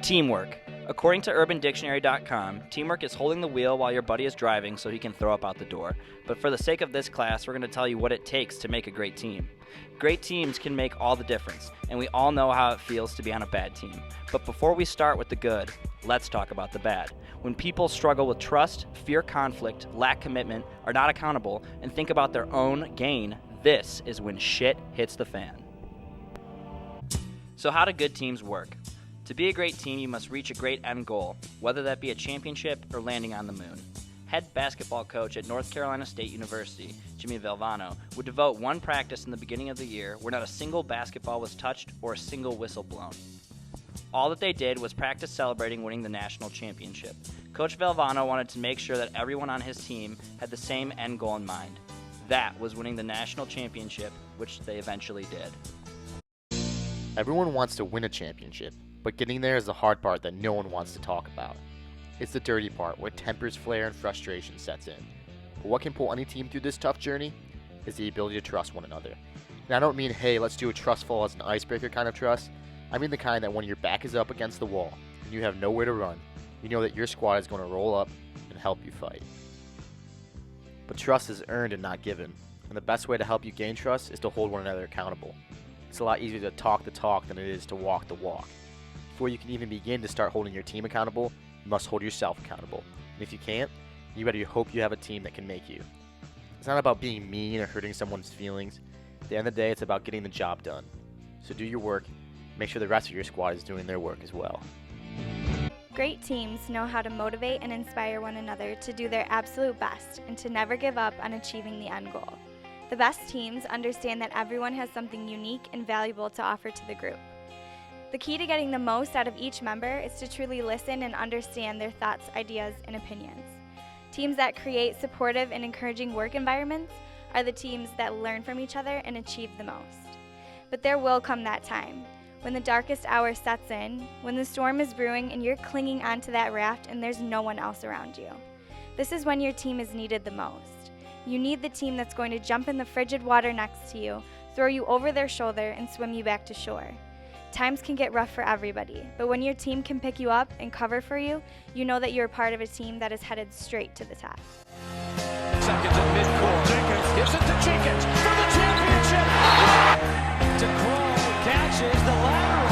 Teamwork. According to UrbanDictionary.com, teamwork is holding the wheel while your buddy is driving so he can throw up out the door. But for the sake of this class, we're going to tell you what it takes to make a great team. Great teams can make all the difference, and we all know how it feels to be on a bad team. But before we start with the good, let's talk about the bad. When people struggle with trust, fear conflict, lack commitment, are not accountable, and think about their own gain, this is when shit hits the fan. So how do good teams work? To be a great team, you must reach a great end goal, whether that be a championship or landing on the moon. Head basketball coach at North Carolina State University, Jimmy Valvano, would devote one practice in the beginning of the year where not a single basketball was touched or a single whistle blown. All that they did was practice celebrating winning the national championship. Coach Valvano wanted to make sure that everyone on his team had the same end goal in mind. That was winning the national championship, which they eventually did. Everyone wants to win a championship, but getting there is the hard part that no one wants to talk about. It's the dirty part where tempers flare and frustration sets in. But what can pull any team through this tough journey is the ability to trust one another. And I don't mean, hey, let's do a trust fall as an icebreaker kind of trust. I mean the kind that when your back is up against the wall and you have nowhere to run, you know that your squad is going to roll up and help you fight. But trust is earned and not given, and the best way to help you gain trust is to hold one another accountable. It's a lot easier to talk the talk than it is to walk the walk. Before you can even begin to start holding your team accountable, you must hold yourself accountable. And if you can't, you better hope you have a team that can make you. It's not about being mean or hurting someone's feelings. At the end of the day, it's about getting the job done. So do your work, make sure the rest of your squad is doing their work as well. Great teams know how to motivate and inspire one another to do their absolute best and to never give up on achieving the end goal. The best teams understand that everyone has something unique and valuable to offer to the group. The key to getting the most out of each member is to truly listen and understand their thoughts, ideas, and opinions. Teams that create supportive and encouraging work environments are the teams that learn from each other and achieve the most. But there will come that time, when the darkest hour sets in, when the storm is brewing and you're clinging onto that raft and there's no one else around you. This is when your team is needed the most. You need the team that's going to jump in the frigid water next to you, throw you over their shoulder, and swim you back to shore. Times can get rough for everybody, but when your team can pick you up and cover for you, you know that you're part of a team that is headed straight to the top. Seconds at midcourt. Jenkins gives it to Jenkins for the championship. DeCrow catches the lateral.